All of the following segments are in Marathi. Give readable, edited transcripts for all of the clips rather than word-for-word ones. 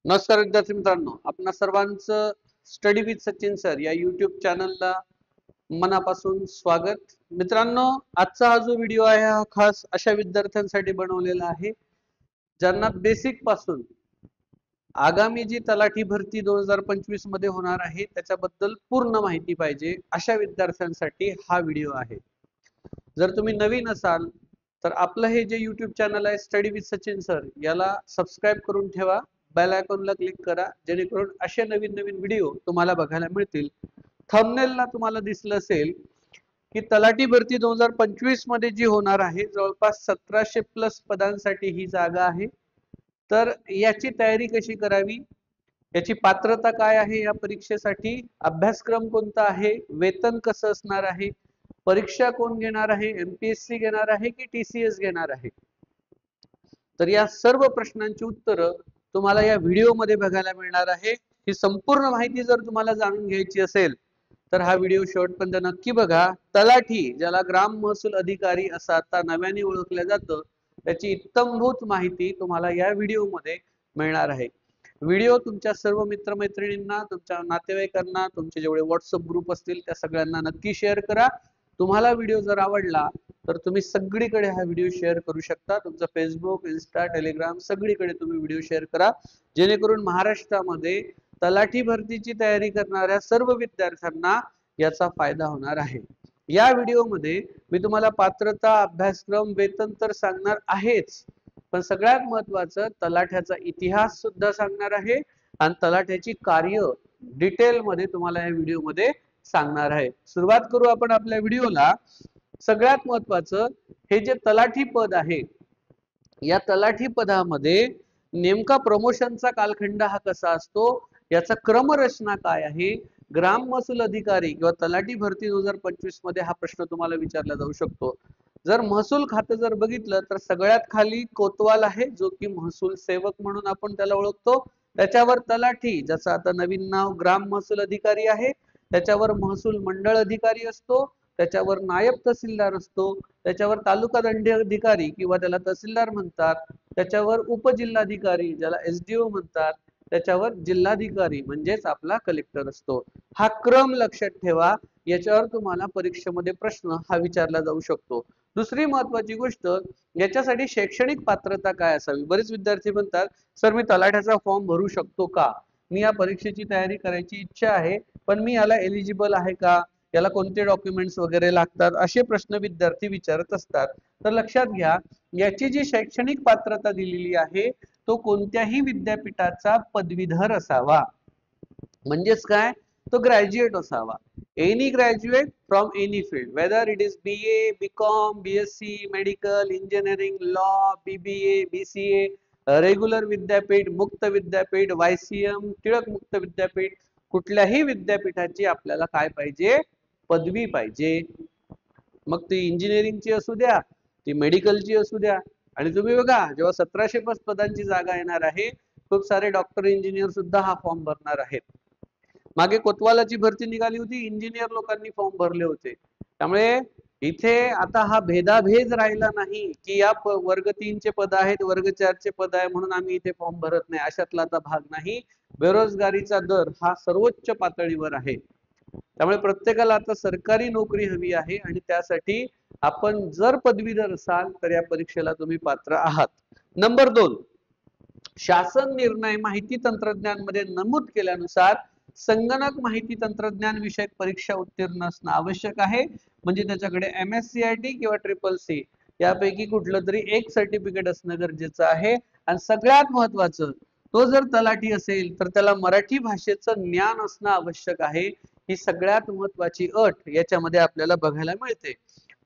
नमस्कार विद्यार्थी मित्रांनो, आपणा सर्वांचं स्टडी विथ सचिन सर या युट्यूब चॅनलला मनापासून स्वागत. मित्रांनो, आजचा हा जो व्हिडिओ आहे हा खास अशा विद्यार्थ्यांसाठी बनवलेला आहे ज्यांना बेसिक पासून आगामी जी तलाठी भरती 2025 मध्ये होणार आहे त्याच्याबद्दल पूर्ण माहिती पाहिजे अशा विद्यार्थ्यांसाठी हा व्हिडिओ आहे. जर तुम्ही नवीन असाल तर आपलं हे जे युट्यूब चॅनल आहे स्टडी विथ सचिन सर याला सबस्क्राईब करून ठेवा, बेल आयकॉनला क्लिक करा जेणेकरून असे नवीन नवीन व्हिडिओ तुम्हाला बघायला मिळतील. थंबनेलला तुम्हाला दिसलं असेल की तलाठी भरती 2025 मध्ये जी होणार आहे जवळपास 1700 प्लस पदांसाठी ही जागा आहे. तर याची तयारी कशी करावी, याची पात्रता काय आहे, या परीक्षेसाठी अभ्यासक्रम कोणता आहे, वेतन कसं असणार आहे, परीक्षा कोण घेणार आहे, एमपीएससी घेणार आहे की टीसीएस घेणार आहे, तर या सर्व प्रश्नांची उत्तरं तुम्हाला या व्हिडिओ मध्ये बघायला मिळणार आहे. ही संपूर्ण माहिती जर तुम्हाला जाणून घ्यायची असेल तर हा व्हिडिओ शेवटपर्यंत नक्की बघा. तलाठी, ज्याला ग्राम महसूल अधिकारी असं आता नव्याने ओळखलं जातं, त्याची इत्थंभूत माहिती तुम्हाला या व्हिडिओ मध्ये मिळणार आहे. व्हिडिओ तुमच्या सर्व मित्रमैत्रिणींना, तुमच्या नातेवाईकांना, तुमचे जेवढे व्हॉट्सअप ग्रुप असतील त्या सगळ्यांना नक्की शेअर करा. तुम्हाला व्हिडिओ जर आवडला तर तुम्ही सगळीकडे हा व्हिडिओ शेअर करू शकता. तुमचं फेसबुक, इंस्टा, टेलिग्राम सगळीकडे तुम्ही व्हिडिओ शेअर करा जेणेकरून महाराष्ट्रामध्ये तलाठी भरतीची तयारी करणाऱ्या सर्व विद्यार्थ्यांना याचा फायदा होणार आहे. या व्हिडिओमध्ये मी तुम्हाला पात्रता, अभ्यासक्रम, वेतन तर सांगणार आहेच, पण सगळ्यात महत्त्वाचं तलाठ्याचा इतिहास सुद्धा सांगणार आहे आणि तलाठ्याची कार्य डिटेल मध्ये तुम्हाला या व्हिडिओमध्ये सांगणार आहे. सुरुवात करू आपण आपल्या व्हिडिओला. सगळ्यात महत्त्वाचं, हे जे तलाठी पद आहे या तलाठी पदामध्ये नेमका प्रमोशनचा कालखंड हा कसा असतो, याचा क्रमरचना काय आहे, ग्राम महसूल अधिकारी किंवा तलाठी भरती 2025 मध्ये हा प्रश्न तुम्हाला विचारला जाऊ शकतो. जर महसूल खातं जर बघितलं तर सगळ्यात खाली कोतवाल आहे जो की महसूल सेवक म्हणून आपण त्याला ओळखतो. त्याच्यावर तलाठी, ज्याचं आता नवीन नाव ग्राम महसूल अधिकारी आहे, त्याच्यावर महसूल मंडळ अधिकारी असतो, त्याच्यावर नायब तहसीलदार असतो, त्याच्यावर तालुका दंडाधिकारी किंवा त्याला तहसीलदार म्हणतात, त्याच्यावर उपजिल्हाधिकारी ज्याला एसडीओ म्हणतात, त्याच्यावर जिल्हाधिकारी म्हणजेच आपला कलेक्टर असतो. हा क्रम लक्षात ठेवा, याच्यावर तुम्हाला परीक्षेमध्ये प्रश्न हा विचारला जाऊ शकतो. दुसरी महत्वाची गोष्ट, याच्यासाठी शैक्षणिक पात्रता काय असावी. बरेच विद्यार्थी म्हणतात सर मी तलाठ्याचा फॉर्म भरू शकतो का, मी या परीक्षेची तयारी करायची इच्छा आहे पण मी याला एलिजिबल आहे का, याला कोणते डॉक्युमेंट्स वगैरे लागतात, असे प्रश्न विद्यार्थी विचारत असतात. तर लक्षात घ्या, याची जी शैक्षणिक पात्रता दिलेली आहे तो कोणत्याही विद्यापीठाचा पदवीधर असावा. म्हणजेच काय, तो ग्रॅज्युएट असावा. Any graduate from any field, whether it is BA, BCom, BSc, medical, engineering, law, BBA, BCA, regular विद्यापीठ, मुक्त विद्यापीठ, वायसीएम, टिळक मुक्त विद्यापीठ, कुठल्याही विद्यापीठाची आपल्याला काय पाहिजे, पदवी पाहिजे. मग ती इंजिनिअरिंगची असू द्या, ती मेडिकलची असू द्या. आणि तुम्ही बघा, जेव्हा 1700 पदांची जागा येणार आहे, खूप सारे डॉक्टर, इंजिनियर सुद्धा हा फॉर्म भरणार आहेत. मागे कोतवालाची भरती निघाली होती, इंजिनियर लोकांनी फॉर्म भरले होते. त्यामुळे इथे आता हा भेदाभेद राहिला नाही की या वर्ग 3 चे पद आहेत, वर्ग 4 चे पद आहे म्हणून आम्ही इथे फॉर्म भरत नाही, अशातला आता भाग नाही. बेरोजगारीचा दर हा सर्वोच्च पातळीवर आहे. त्यामुळे प्रत्येकाला आता सरकारी नोकरी हवी आहे आणि त्यासाठी आपण जर पदवीधर असाल तर या परीक्षेला तुम्ही पात्र आहात. नंबर 2, शासन निर्णय माहिती तंत्रज्ञान मध्ये नमूद केल्यानुसार संगणक माहिती तंत्रज्ञान विषयक परीक्षा उत्तीर्ण असणं आवश्यक आहे. म्हणजे त्याच्याकडे MSCIT किंवा CCC यापैकी कुठलं तरी एक सर्टिफिकेट असणं गरजेचं आहे. आणि सगळ्यात महत्वाचं, तो जर तलाठी असेल तर त्याला मराठी भाषेचं ज्ञान असणं आवश्यक आहे. ही सगळ्यात महत्वाची अट याच्यामध्ये आपल्याला बघायला मिळते.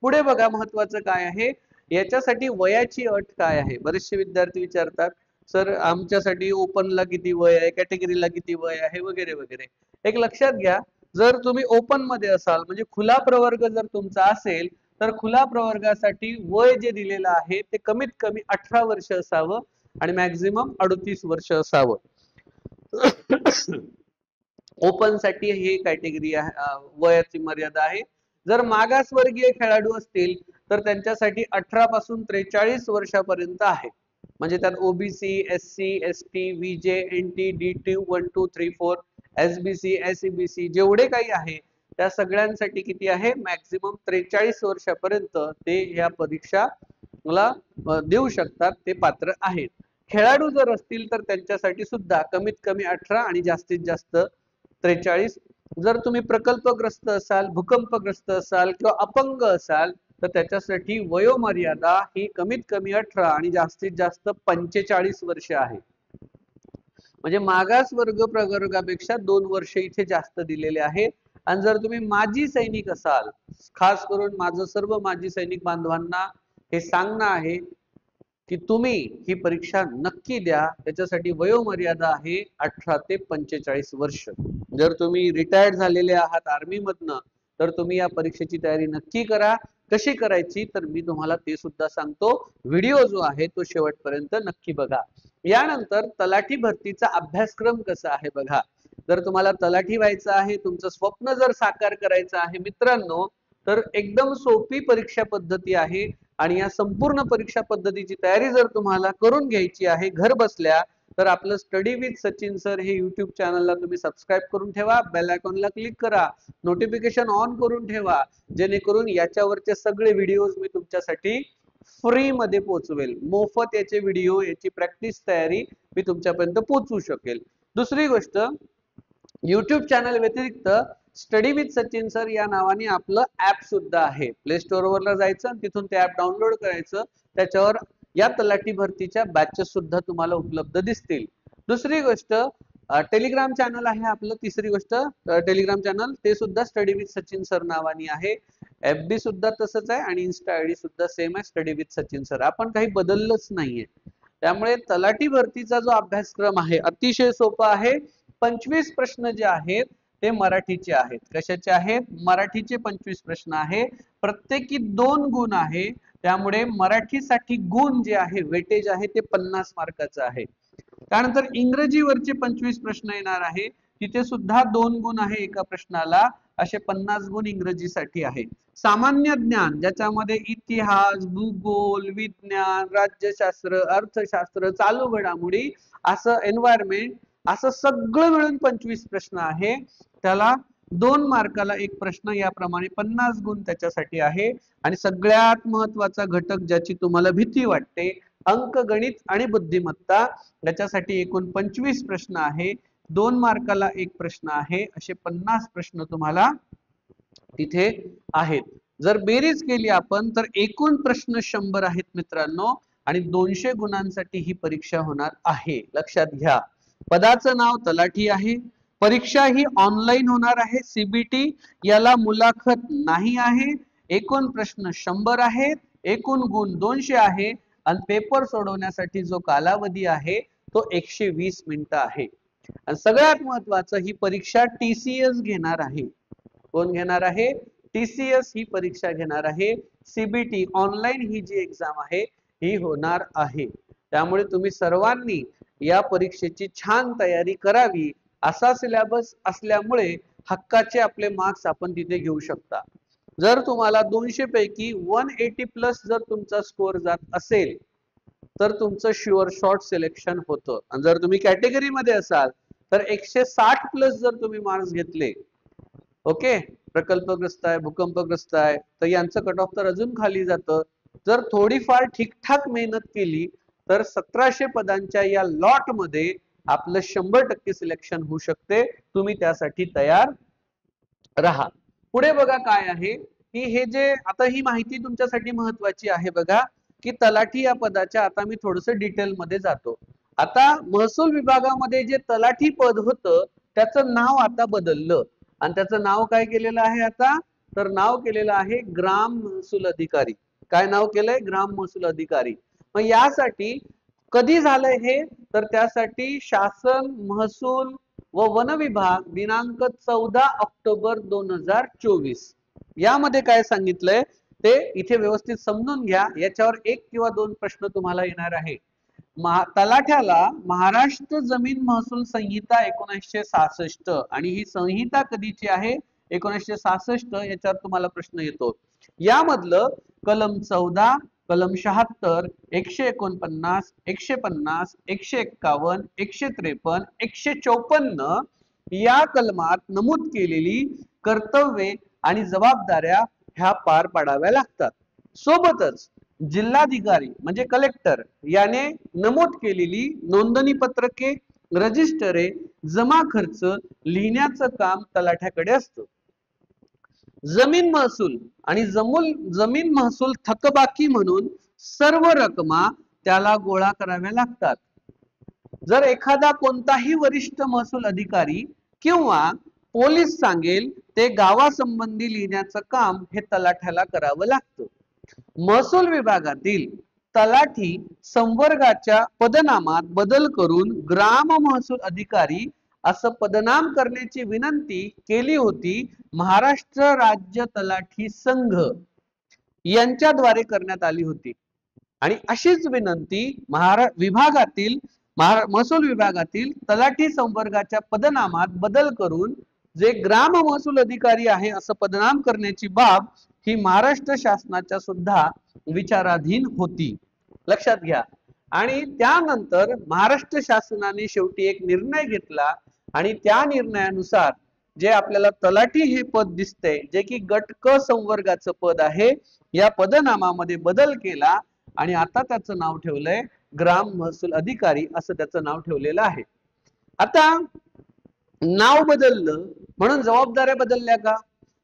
पुढे बघा, महत्वाचं काय आहे, याच्यासाठी वयाची अट काय आहे. बरेचसे विद्यार्थी विचारतात सर आमच्यासाठी ओपनला किती वय आहे, कॅटेगरीला किती वय आहे, वगैरे वगैरे. एक लक्षात घ्या, जर तुम्ही ओपन मध्ये असाल म्हणजे खुला प्रवर्ग जर तुमचा असेल तर खुला प्रवर्गासाठी वय जे दिलेलं आहे ते कमीत कमी 18 वर्ष असावं आणि मॅक्झिमम 38 वर्ष असावं. ओपन साठी ही कॅटेगरी आहे, वयाची मर्यादा आहे. जर मागासवर्गीय खेळाडू असतील तर त्यांच्यासाठी 18 पासून 43 वर्षापर्यंत आहे. म्हणजे त्यात OBC, SC, ST, VJ, NT, डी2, 1 2 3 4, एसबीसी, एसईबीसी जेवढे काही आहे त्या सगळ्यांसाठी किती आहे, मॅक्झिमम 43 वर्षापर्यंत ते या परीक्षा मला देऊ शकतात, ते पात्र आहेत. खेळाडू जर असतील तर त्यांच्यासाठी सुद्धा कमीत कमी 18 आणि जास्तीत जास्त 43. जर तुम्ही प्रकल्पग्रस्त असाल, भूकंपग्रस्त असाल किंवा अपंग असाल तर त्याच्यासाठी वयोमर्यादा ही कमीत कमी 18 आणि जास्तीत जास्त 45 वर्ष आहे. म्हणजे मागास वर्ग प्रवर्गापेक्षा 2 वर्ष इथे जास्त दिलेले आहेत. आणि जर तुम्ही माजी सैनिक असाल, खास करून माझं सर्व माजी सैनिक बांधवांना हे सांगणं आहे की तुम्ही ही परीक्षा नक्की द्या. त्याच्यासाठी वयोमर्यादा आहे 18 ते 45 वर्ष. जर तुम्ही रिटायर्ड झालेले आहात आर्मी मधनं तर तुम्ही या परीक्षेची तयारी नक्की करा. कशी करायची तर मी तुम्हाला ते सुद्धा सांगतो. व्हिडिओ जो आहे तो शेवटपर्यंत नक्की बघा. यानंतर तलाठी भरतीचा अभ्यासक्रम कसा आहे बघा. जर तुम्हाला तलाठी व्हायचं आहे, तुमचं स्वप्न जर साकार करायचं आहे मित्रांनो, तर एकदम सोपी परीक्षा पद्धती आहे. आणि या संपूर्ण परीक्षा पद्धतीची तयारी जर तुम्हाला करून घ्यायची आहे घर बसल्या, तर आपलं स्टडी विथ सचिन सर हे युट्यूब चॅनलला तुम्ही सबस्क्राईब करून ठेवा, बेल आयकॉनला क्लिक करा, नोटिफिकेशन ऑन करून ठेवा, जेणेकरून याच्यावरचे सगळे व्हिडिओज मी तुमच्यासाठी फ्री मध्ये पोहोचवेल. मोफत याचे व्हिडिओ, याची प्रॅक्टिस तयारी मी तुमच्यापर्यंत पोहोचवू शकेल. दुसरी गोष्ट, युट्यूब चॅनल व्यतिरिक्त स्टडी विथ सचिन सर या नावाने आपलं ऍप सुद्धा आहे. प्ले स्टोअर वरला जायचं, तिथून ते ऍप डाउनलोड करायचं. त्याच्यावर या तलाठी भरतीच्या बॅचेस सुद्धा तुम्हाला उपलब्ध दिसतील. दुसरी गोष्ट, टेलिग्राम चॅनल आहे आपलं. तिसरी गोष्ट, टेलिग्राम चॅनल ते सुद्धा स्टडी विथ सचिन सर नावाने आहे. FB सुद्धा तसंच आहे आणि इन्स्टा आयडी सुद्धा सेम आहे, स्टडी विथ सचिन सर. आपण काही बदललंच नाहीये. त्यामुळे तलाठी भरतीचा जो अभ्यासक्रम आहे अतिशय सोपा आहे. 25 प्रश्न जे आहेत ते मराठीचे आहेत. कशाचे आहेत? मराठीचे 25 प्रश्न आहे. प्रत्येकी 2 गुण आहे. त्यामुळे मराठीसाठी गुण जे आहे, वेटेज आहे ते 50 मार्काचं आहे. त्यानंतर इंग्रजीवरचे 25 प्रश्न येणार आहे. तिथे सुद्धा 2 गुण आहे एका प्रश्नाला, असे 50 गुण इंग्रजीसाठी आहे. सामान्य ज्ञान ज्याच्यामध्ये इतिहास, भूगोल, विज्ञान, राज्यशास्त्र, अर्थशास्त्र, चालू घडामोडी, असं एन्व्हायरमेंट, असं सगळं मिळून 25 प्रश्न आहे. त्याला 2 मार्काला एक प्रश्न, याप्रमाणे 50 गुण त्याच्यासाठी आहे. आणि सगळ्यात महत्वाचा घटक ज्याची तुम्हाला भीती वाटते, अंकगणित आणि बुद्धिमत्ता, याच्यासाठी एकूण 25 प्रश्न आहे. 2 मार्काला एक प्रश्न आहे. असे 50 प्रश्न तुम्हाला तिथे आहेत. जर बेरीज केली आपण तर एकूण प्रश्न 100 आहेत मित्रांनो. आणि 200 गुणांसाठी ही परीक्षा होणार आहे. लक्षात घ्या. पदाचं नाव तलाठी आहे. परीक्षा ही ऑनलाईन होणार आहे. CBT, याला मुलाखत नाही आहे. एकूण प्रश्न 100 आहेत. एकूण गुण 200 आहे. आणि पेपर सोडवण्यासाठी जो कालावधी आहे तो 120 मिनिटं आहे. आणि सगळ्यात महत्वाचं, ही परीक्षा TCS घेणार आहे. कोण घेणार आहे? TCS ही परीक्षा घेणार आहे. CBT ऑनलाईन ही जी एक्झाम आहे ही होणार आहे. त्यामुळे तुम्ही सर्वांनी या परीक्षेची छान तयारी करावी. असा सिलेबस असल्यामुळे हक्काचे आपले मार्क्स आपण तिथे घेऊ शकता. जर तुम्हाला 200 पैकी 180 प्लस जर तुमचा स्कोर जात असेल तर तुमचं शुअर शॉर्ट सिलेक्शन होतं. आणि जर तुम्ही कॅटेगरी मध्ये असाल तर 160 प्लस जर तुम्ही मार्क्स घेतले, ओके, प्रकल्पग्रस्त आहे, भूकंपग्रस्त आहे, तर यांचं कट ऑफ तर अजून खाली जातं. जर थोडीफार ठीकठाक मेहनत केली तर 1700 पदांच्या या लॉट मध्ये आपलं 100% सिलेक्शन होऊ शकते. तुम्ही त्यासाठी तयार राहा. पुढे बघा काय आहे की हे जे आता ही माहिती तुमच्यासाठी महत्वाची आहे बघा, की तलाठी या पदाच्या आता मी थोडस डिटेल मध्ये जातो. आता महसूल विभागामध्ये जे तलाठी पद होतं त्याचं नाव आता बदललं. आणि त्याचं नाव काय केलेलं आहे आता? तर नाव केलेलं आहे ग्राम महसूल अधिकारी. काय नाव केलंय? ग्राम महसूल अधिकारी. मग यासाठी कधी झालंय हे? तर त्यासाठी शासन, महसूल व वन विभाग दिनांक 14 ऑक्टोबर 2024 यामध्ये काय सांगितलंय ते इथे व्यवस्थित समजून घ्या. याच्यावर 1 किंवा 2 प्रश्न तुम्हाला येणार आहे. तलाठ्याला महाराष्ट्र जमीन महसूल संहिता 1966, आणि ही संहिता कधीची आहे? 1966. याच्यावर तुम्हाला प्रश्न येतो. यामधलं कलम 14, कलम 76, 149, 150, 151, 153, 154 या कलमात नमूद केलेली कर्तव्ये आणि जबाबदाऱ्या ह्या पार पाडाव्या लागतात. सोबतच जिल्हाधिकारी म्हणजे कलेक्टर याने नमूद केलेली नोंदणी पत्रके, रजिस्टरे, जमा खर्च लिहिण्याचं काम तलाठ्याकडे असतं. जमीन महसूल आणि जमीन महसूल थकबाकी म्हणून सर्व रकमा त्याला गोळा कराव्या लागतात. जर एखादा कोणताही वरिष्ठ महसूल अधिकारी किंवा पोलीस सांगेल ते गावासंबंधी लिहिण्याचं काम हे तलाठ्याला करावं लागतं. महसूल विभागातील तलाठी संवर्गाच्या पदनामात बदल करून ग्राम महसूल अधिकारी असं पदनाम करण्याची विनंती केली होती महाराष्ट्र राज्य तलाठी संघ यांच्याद्वारे करण्यात आली होती. आणि अशीच विनंती विभागातील महसूल विभागातील तलाठी संवर्गाच्या पदनामात बदल करून जे ग्राम महसूल अधिकारी आहे असं पदनाम करण्याची बाब ही महाराष्ट्र शासनाच्या सुद्धा विचाराधीन होती. लक्षात घ्या. आणि त्यानंतर महाराष्ट्र शासनाने शेवटी एक निर्णय घेतला आणि त्या निर्णयानुसार जे आपल्याला तलाठी हे पद दिसते जे की गट क संवर्गाचं पद आहे या पदनामामध्ये बदल केला आणि आता त्याचं नाव ठेवलंय ग्राम महसूल अधिकारी असं त्याचं नाव ठेवलेलं आहे. आता नाव बदललं म्हणून जबाबदाऱ्या बदलल्या का?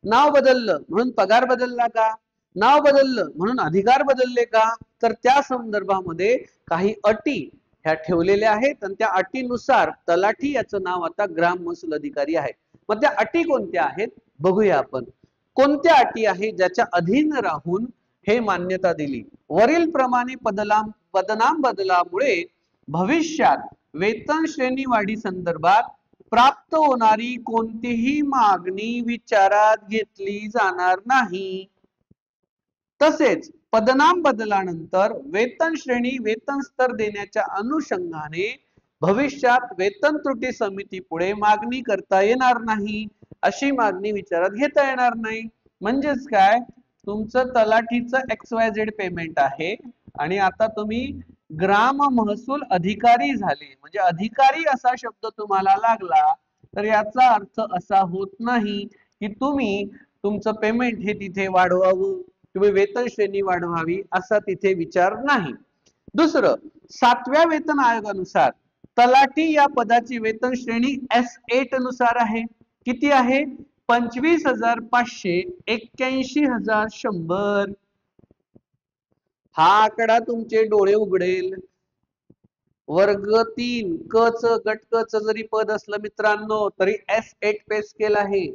नाव बदललं म्हणून पगार बदलला का? नाव बदललं म्हणून अधिकार बदलले का? तर त्या संदर्भामध्ये काही अटी ह्या ठेवलेल्या आहेत आणि त्या अटीनुसार तलाठी याचं नाव आता ग्राम महसूल अधिकारी आहे. मग त्या अटी कोणत्या आहेत बघूया आपण. कोणत्या अटी आहे ज्याच्या अधीन राहून हे मान्यता दिली? वरील प्रमाणे पदनाम बदलामुळे भविष्यात वेतन श्रेणी वाढी संदर्भात प्राप्त होणारी कोणतीही मागणी विचारात घेतली जाणार नाही. तसेच पदनाम बदलानंतर वेतन श्रेणी वेतन स्तर देण्याच्या अनुषंगाने भविष्यात वेतन त्रुटी समिती पुढे मागणी करता येणार नाही. अशी मागणी विचारात घेता येणार नाही. म्हणजेच काय? तुमचं तलाठीचं XYZ पेमेंट आहे आणि आता तुम्ही ग्राम महसूल अधिकारी झाले म्हणजे अधिकारी असा शब्द तुम्हाला लागला तर याचा अर्थ असा होत नाही की तुम्ही तुमचं पेमेंट हे तिथे वाढवावं, तुम्ही वेतन श्रेणी वाढवावी असा तिथे विचार नाही. दुसरं, 7व्या वेतन आयोगानुसार तलाठी या पदाची वेतन श्रेणी S8 नुसार आहे. किती आहे? 25,500, 81,100. हा आकडा तुमचे डोळे उघडेल. वर्ग 3 क च गट क च जरी पद असलं मित्रांनो तरी S8 पे स्केल आहे.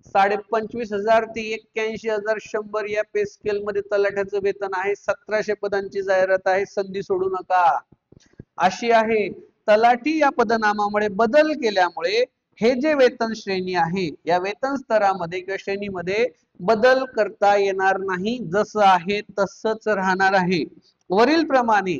25,500 ते 81,100 या पे स्केल मध्ये तलाठ्याचं वेतन आहे. 1700 पदांची जाहिरात आहे. संधी सोडू नका. अशी आहे. तलाठी या पदनामामुळे बदल केल्यामुळे हे जे वेतन श्रेणी आहे या वेतन स्तरामध्ये किंवा श्रेणीमध्ये बदल करता येणार नाही. जसं आहे तसंच राहणार आहे. वरील प्रमाणे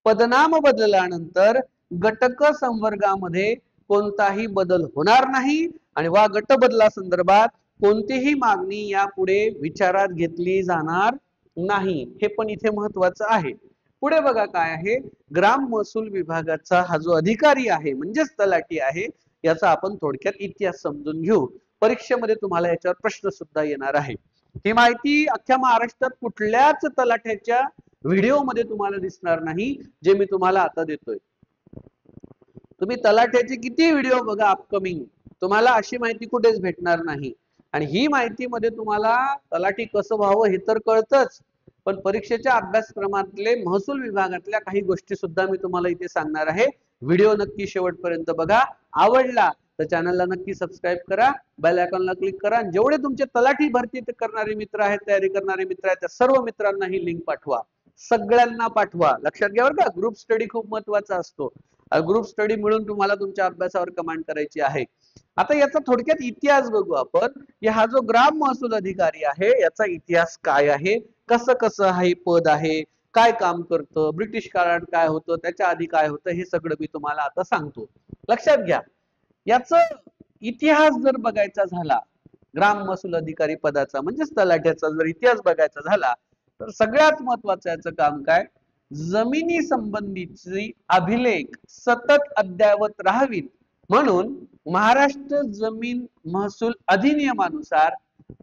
पदनाम बदलानंतर गटक संवर्गामध्ये कोणताही बदल होणार नाही आणि वा गट बदला संदर्भात कोणतीही मागणी यापुढे विचारात घेतली जाणार नाही. हे पण इथे महत्वाचं आहे. पुढे बघा काय आहे. ग्राम महसूल विभागाचा हा जो अधिकारी आहे म्हणजेच तलाठी आहे याचा आपण थोडक्यात इतिहास समजून घेऊ. परीक्षेमध्ये तुम्हाला याच्यावर प्रश्न सुद्धा येणार आहे. ही माहिती अख्ख्या महाराष्ट्रात कुठल्याच तलाठ्याच्या व्हिडिओ मध्ये तुम्हाला दिसणार नाही जे मी तुम्हाला आता देतोय. तुम्ही तलाठ्याचे किती व्हिडिओ बघा अपकमिंग, तुम्हाला अशी माहिती कुठेच भेटणार नाही. आणि ही माहिती मध्ये तुम्हाला तलाठी कसं व्हावं हे तर कळतच, पण परीक्षेच्या अभ्यासक्रमातले महसूल विभागातल्या काही गोष्टी सुद्धा मी तुम्हाला इथे सांगणार आहे. व्हिडिओ नक्की शेवटपर्यंत बघा. आवडला तर चॅनलला नक्की सबस्क्राईब करा, बेल आयकॉनला क्लिक करा. जेवढे तुमचे तलाठी भरती करणारे मित्र आहेत, तयारी करणारे मित्र आहेत, त्या सर्व मित्रांना ही लिंक पाठवा. सगळ्यांना पाठवा. लक्षात घ्या बरं का, ग्रुप स्टडी खूप महत्वाचा असतो. ग्रुप स्टडी मिळून तुम्हाला तुमच्या अभ्यासावर कमांड करायची आहे. आता याचा थोडक्यात इतिहास बघू आपण. हा जो ग्राम महसूल अधिकारी आहे याचा इतिहास काय आहे, कसं कसं हे पद आहे, काय काम करतं, ब्रिटिश काळात काय होतं, त्याच्या आधी काय होतं, हे सगळं मी तुम्हाला आता सांगतो. लक्षात घ्या. याचा इतिहास जर बघायचा झाला ग्राम महसूल अधिकारी पदाचा म्हणजेच तलाठ्याचा जर इतिहास बघायचा झाला तर सगळ्यात महत्वाचं याचं काम काय, जमिनी संबंधीची अभिलेख सतत अद्ययावत राहावीत म्हणून महाराष्ट्र जमीन महसूल अधिनियमानुसार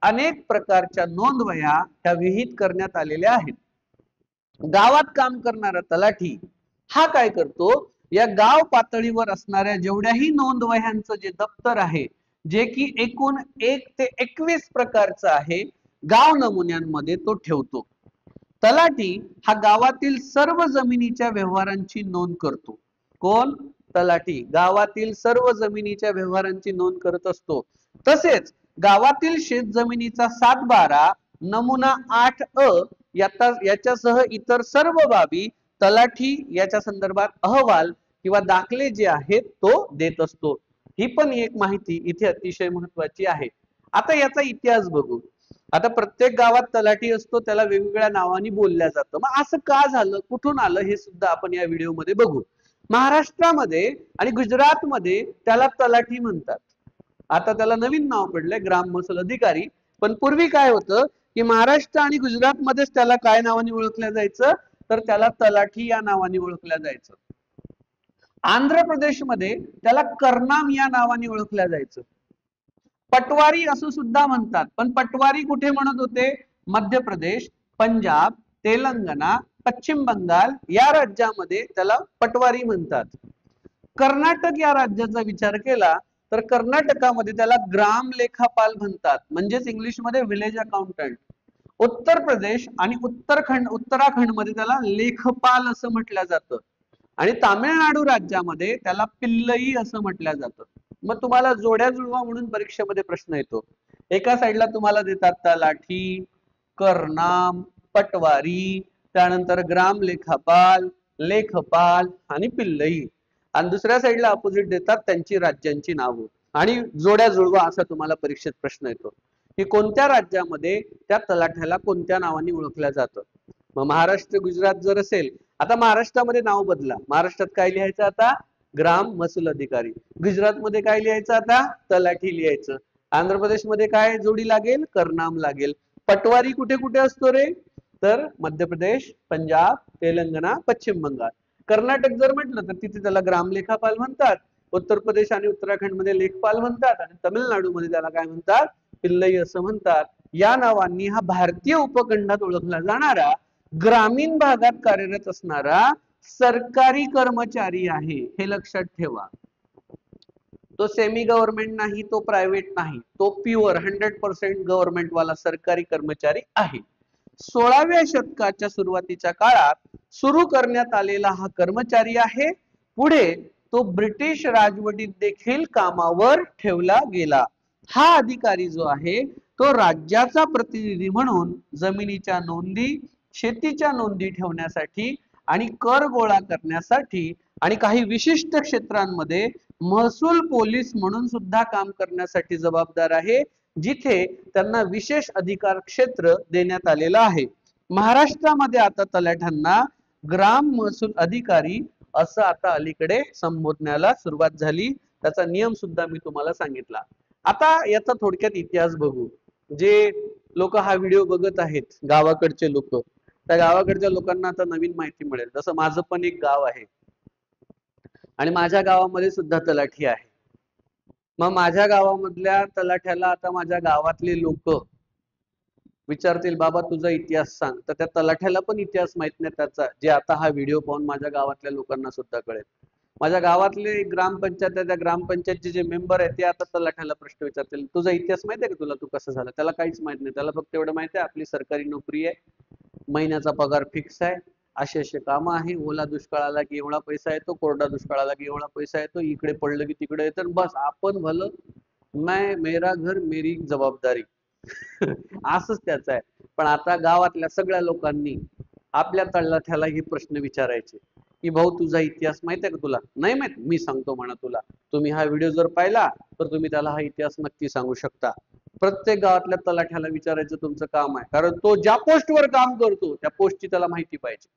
अनेक प्रकारच्या नोंदवह्या ह्या विहित करण्यात आलेल्या आहेत. गावात काम करणारा तलाठी हा काय करतो, या गाव पातळीवर असणाऱ्या जेवढ्याही नोंदवह्यांचं जे दप्तर आहे, जे की एकूण 1 ते 21 प्रकारचं आहे, गाव नमुन्यांमध्ये तो ठेवतो. तलाठी हा गावातील सर्व जमिनीच्या व्यवहारांची नोंद करतो. कोण? तलाठी गावातील सर्व जमिनीच्या व्यवहारांची नोंद करत असतो. तसेच गावातील शेत जमिनीचा 7/12 नमुना 8 याच्यासह इतर सर्व बाबी तलाठी याच्या संदर्भात अहवाल किंवा दाखले जे आहेत तो देत असतो. ही पण एक माहिती इथे अतिशय महत्वाची आहे. आता याचा इतिहास बघू. आता प्रत्येक गावात तलाठी असतो, त्याला वेगवेगळ्या नावाने बोलल्या जातं. मग असं का झालं, कुठून आलं, हे सुद्धा आपण या व्हिडिओमध्ये बघू. महाराष्ट्रामध्ये आणि गुजरातमध्ये त्याला तलाठी म्हणतात. आता त्याला नवीन नाव पडलंय ग्राम महसूल अधिकारी. पण पूर्वी काय होतं की महाराष्ट्र आणि गुजरातमध्येच त्याला काय नावाने ओळखल्या जायचं, तर त्याला तलाठी या नावाने ओळखल्या जायचं. आंध्र प्रदेशमध्ये त्याला करनाम या नावाने ओळखल्या जायचं. पटवारी असं सुद्धा म्हणतात, पण पटवारी कुठे म्हणत होते, मध्य प्रदेश, पंजाब, तेलंगणा, पश्चिम बंगाल या राज्यामध्ये त्याला पटवारी म्हणतात. कर्नाटक या राज्याचा विचार केला तर कर्नाटकामध्ये त्याला ग्राम लेखापाल म्हणतात, म्हणजेच इंग्लिश मध्ये विलेज अकाउंटंट. उत्तर प्रदेश आणि उत्तराखंड मध्ये त्याला लेखपाल असं म्हटलं जातं. आणि तामिळनाडू राज्यामध्ये त्याला पिल्लई असं म्हटलं जातं. मग तुम्हाला जोड्या जुळवा म्हणून परीक्षेमध्ये प्रश्न येतो. एका साईडला तुम्हाला देतात तलाठी, करनाम, पटवारी, त्यानंतर ग्राम लेखापाल, लेखपाल आणि पिल्लई, आणि दुसऱ्या साईडला अपोजिट देतात त्यांची राज्यांची नावं आणि जोड्या जुळवा असा तुम्हाला परीक्षेत प्रश्न येतो की कोणत्या राज्यामध्ये त्या तलाठ्याला कोणत्या नावाने ओळखल्या जातं. मग महाराष्ट्र गुजरात जर असेल, आता महाराष्ट्रामध्ये नाव बदला, महाराष्ट्रात काय लिहायचं आता, ग्राम महसूल अधिकारी. गुजरातमध्ये काय लिहायचं आता, तलाठी लिहायचं. आंध्र प्रदेशमध्ये काय जोडी लागेल, करनाम लागेल. पटवारी कुठे कुठे असतो रे, तर मध्य प्रदेश, पंजाब, तेलंगणा, पश्चिम बंगाल. कर्नाटक जर म्हटलं तर तिथे त्याला ग्राम लेखापाल म्हणतात. उत्तर प्रदेश आणि उत्तराखंड मध्ये लेखपाल म्हणतात आणि तमिळनाडू मध्ये त्याला काय म्हणतात, पिल्लई असं म्हणतात. या नावांनी हा भारतीय उपखंडात ओळखला जाणारा ग्रामीण भागात कार्यरत असणारा सरकारी कर्मचारी आहे, हे लक्षात ठेवा. तो सेमी गव्हर्नमेंट नाही, तो प्रायव्हेट नाही, तो प्युअर 100% गव्हर्नमेंट वाला सरकारी कर्मचारी आहे. 16व्या शतकाच्या सुरुवातीच्या काळात सुरू करण्यात आलेला हा कर्मचारी आहे. पुढे तो ब्रिटिश राजवटीत देखील कामावर ठेवला गेला. हा अधिकारी जो आहे तो राज्याचा प्रतिनिधी म्हणून जमिनीच्या नोंदी, शेतीच्या नोंदी ठेवण्यासाठी आणि कर गोळा करण्यासाठी आणि काही विशिष्ट क्षेत्रांमध्ये महसूल पोलीस म्हणून सुद्धा काम करण्यासाठी जबाबदार आहे, जिथे त्यांना विशेष अधिकार क्षेत्र देण्यात आलेलं आहे. महाराष्ट्रामध्ये आता तलाठ्यांना ग्राम महसूल अधिकारी असं आता अलीकडे संबोधण्याला सुरुवात झाली. त्याचा नियम सुद्धा मी तुम्हाला सांगितला. आता याचा थोडक्यात इतिहास बघू. जे लोक हा व्हिडिओ बघत आहेत, गावाकडचे लोक, त्या गावाकडच्या लोकांना आता नवीन माहिती मिळेल. जसं माझं पण एक गाव आहे आणि माझ्या गावामध्ये सुद्धा तलाठी आहे. मग माझ्या गावामधल्या तलाठ्याला आता माझ्या गावातले लोक विचारतील, बाबा तुझा इतिहास सांग, तर त्या तलाठ्याला पण इतिहास माहित नाही त्याचा, जे आता हा व्हिडिओ पाहून माझ्या गावातल्या लोकांना सुद्धा कळेल. माझ्या गावातले ग्रामपंचायत, त्या ग्रामपंचायतचे जे मेंबर आहेत ते आता तलाठ्याला प्रश्न विचारतील, तुझा इतिहास माहिती आहे का, तुला तू कसं झाला. त्याला काहीच माहित नाही. त्याला फक्त एवढं माहिती आहे आपली सरकारी नोकरी आहे, महिन्याचा पगार फिक्स आहे, असे असे काम आहे, ओला दुष्काळ आला की एवढा पैसा येतो, कोरडा दुष्काळ आला की एवढा पैसा येतो, इकडे पडलं की तिकडे येतं, बस आपण भलं, मेरा घर मेरी जबाबदारी. असंच त्याचं आहे. पण आता गावातल्या सगळ्या लोकांनी आपल्या तलाठ्याला हे प्रश्न विचारायचे की भाऊ तुझा इतिहास माहित आहे का, तुला नाही माहित, मी सांगतो म्हणा तुला. तुम्ही हा व्हिडिओ जर पाहिला तर तुम्ही त्याला हा इतिहास नक्की सांगू शकता. प्रत्येक गावातल्या तलाठ्याला विचारायचं तुमचं काम आहे, कारण तो ज्या पोस्टवर काम करतो त्या पोस्टची त्याला माहिती पाहिजे.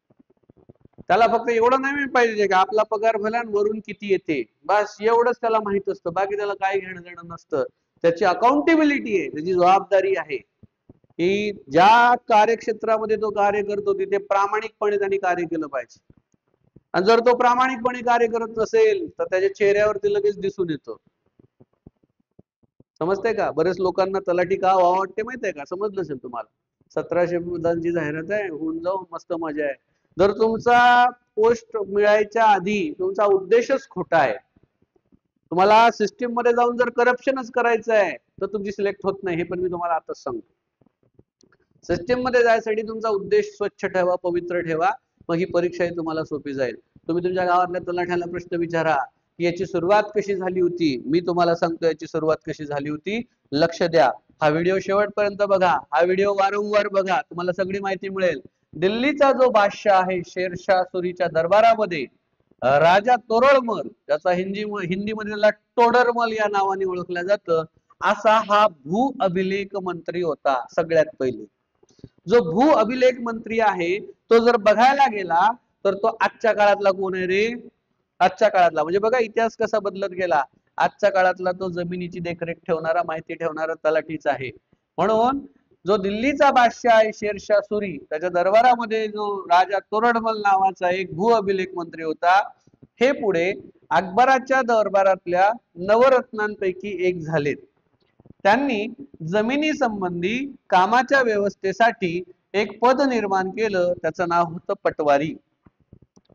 त्याला फक्त एवढं नाही पाहिजे की आपला पगार भला वरून किती येते, बस एवढंच त्याला माहित असतं, बाकी त्याला काय घेणं देणं नसतं. त्याची अकाउंटेबिलिटी आहे, त्याची जबाबदारी आहे. की ज्या कार्यक्षेत्रामध्ये तो कार्य करतो तिथे प्रामाणिकपणे त्यांनी कार्य केलं पाहिजे. आणि जर तो प्रामाणिकपणे कार्य करत नसेल तर त्याच्या चेहऱ्यावरती लगेच दिसून येतं. समजतंय का? बरेच लोकांना तलाठी का व्हावं वाटते माहितीये का? समजलं असेल तुम्हाला. 1700 पदांची जाहिरात आहे, होऊन जाऊ, मस्त मजा आहे. जर तुमचा पोस्ट मिळायच्या आधी तुमचा उद्देशच खोटा आहे, तुम्हाला सिस्टीम मध्ये जाऊन जर करप्शनच करायचं आहे तर तुमची सिलेक्ट होत नाही. हे पण मी तुम्हाला आताच सांगतो. सिस्टीम मध्ये जायसाठी तुमचा उद्देश स्वच्छ ठेवा, पवित्र ठेवा, मग ही परीक्षाही तुम्हाला सोपी जाईल. तुम्ही तुमच्या गावातल्या तलाठ्याला प्रश्न विचारा की याची सुरुवात कशी झाली होती. मी तुम्हाला सांगतो याची सुरुवात कशी झाली होती. लक्ष द्या, हा व्हिडिओ शेवटपर्यंत बघा, हा व्हिडिओ वारंवार बघा, तुम्हाला सगळी माहिती मिळेल. दिल्लीचा जो बादशाह आहे शेरशाह सुरीच्या दरबारामध्ये राजा तोरडमल, ज्याचा हिंदीमध्ये टोडरमल या नावाने ओळखला जातं, असा हा भू अभिलेख मंत्री होता. सगळ्यात पहिले जो भू अभिलेख मंत्री आहे तो जर बघायला गेला तर तो आजच्या काळातला कोण आहे रे? आजच्या काळातला, म्हणजे बघा इतिहास कसा बदलत गेला. आजच्या काळातला तो जमिनीची देखरेख ठेवणारा, माहिती ठेवणारा तलाठीच आहे. म्हणून जो दिल्लीचा बादशाह आहे शेरशाह सुरी, त्याच्या दरबारामध्ये जो राजा तोरडमल नावाचा एक भू अभिलेख मंत्री होता, हे पुढे अकबराच्या दरबारातल्या नवरत्नांपैकी एक झालेत. त्यांनी जमिनी संबंधी कामाच्या व्यवस्थेसाठी एक पद निर्माण केलं, त्याचं नाव होतं पटवारी.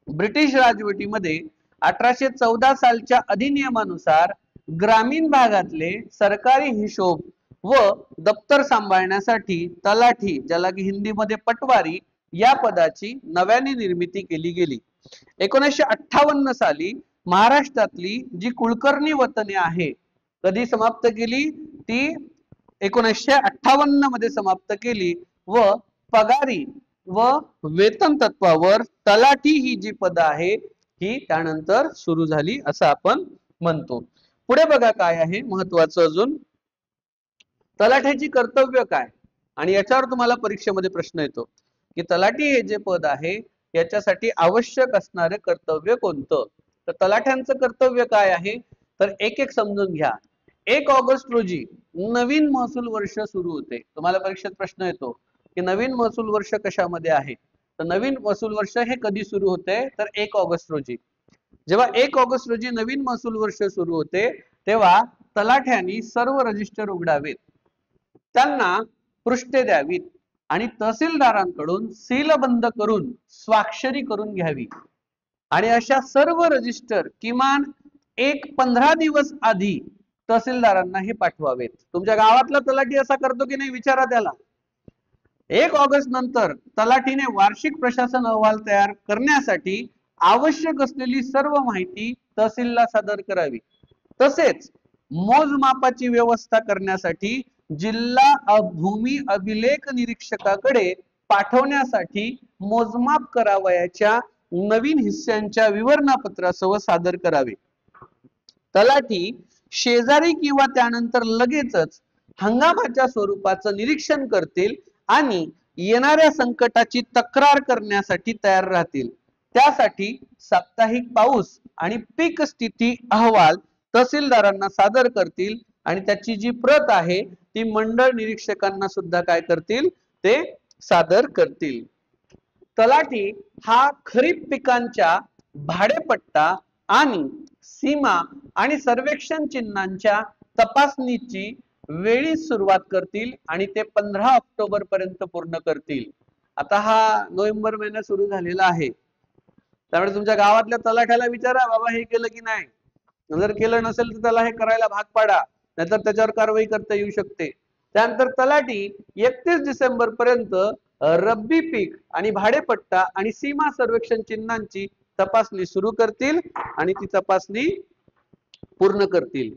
ब्रिटिश राजवटीमध्ये 1814 सालच्या अधिनियमानुसार ग्रामीण भागातले सरकारी हिशोब व दप्तर सांभाळण्यासाठी तलाठी, ज्याला की हिंदीमध्ये पटवारी, या पदाची नव्याने निर्मिती केली गेली. 1958 साली महाराष्ट्रातली जी कुलकर्णी वतने आहे, कधी समाप्त केली? ती 1958 मध्ये समाप्त केली व पगारी व वेतन तत्वावर तलाठी ही जी पद आहे ही त्यानंतर सुरू झाली असं आपण म्हणतो. पुढे बघा काय आहे महत्वाचं अजून, तलाठ्याची कर्तव्य काय, आणि याच्यावर तुम्हाला परीक्षेमध्ये प्रश्न येतो की तलाठी हे जे पद आहे याच्यासाठी आवश्यक असणारे कर्तव्य कोणतं. तर तलाठ्यांचं कर्तव्य काय आहे तर एक एक समजून घ्या. 1 ऑगस्ट रोजी नवीन महसूल वर्ष सुरू होते. तुम्हाला परीक्षेत प्रश्न येतो की नवीन महसूल वर्ष कशामध्ये आहे. तर नवीन महसूल वर्ष हे कधी सुरू होते तर 1 ऑगस्ट रोजी. जेव्हा 1 ऑगस्ट रोजी नवीन महसूल वर्ष सुरू होते तेव्हा तलाठ्यांनी सर्व रजिस्टर उघडावेत, त्यांना पृष्ठे द्यावीत आणि तहसीलदारांकडून सीलबंद करून स्वाक्षरी करून घ्यावी. आणि अशा सर्व रजिस्टर किमान 15 दिवस आधी तहसीलदारांना हे पाठवावेत. तुमच्या गावातला तलाठी असा करतो की नाही विचारा त्याला. 1 ऑगस्ट नंतर तलाठीने वार्षिक प्रशासन अहवाल तयार करण्यासाठी आवश्यक असलेली सर्व माहिती तहसीलला सादर करावी. तसेच मोजमापाची व्यवस्था करण्यासाठी जिल्हा भूमी अभिलेख निरीक्षकाकडे पाठवण्यासाठी मोजमाप करावयाच्या नवीन हिस्स्यांच्या विवरणपत्रासह सादर करावे. तलाठी शेजारी किंवा त्यानंतर लगेचच हंगामाच्या स्वरूपाचं निरीक्षण करतील आणि येणाऱ्या संकटाची तक्रार करण्यासाठी तयार राहतील. त्यासाठी साप्ताहिक पाऊस आणि पीक स्थिती अहवाल तहसीलदारांना सादर करतील आणि त्याची जी प्रत आहे ती मंडळ निरीक्षकांना सुद्धा काय करतील ते सादर करतील. तलाठी हा खरीप पिकांच्या भाडेपट्टा आणि सीमा आणि सर्वेक्षण चिन्हांच्या तपासणीची वेळी सुरुवात करतील आणि ते 15 ऑक्टोबर पर्यंत पूर्ण करतील. आता हा नोव्हेंबर महिना सुरू झालेला आहे, त्यामुळे तुमच्या गावातल्या तलाठ्याला विचारा बाबा हे केलं की नाही. जर केलं नसेल तर त्याला हे करायला भाग पाडा, नाहीतर त्याच्यावर कारवाई करता येऊ शकते. त्यानंतर तलाठी 31 डिसेंबर पर्यंत रब्बी पीक आणि भाडेपट्टा आणि सीमा सर्वेक्षण चिन्हांची तपासणी सुरू करतील आणि ती तपासणी पूर्ण करतील.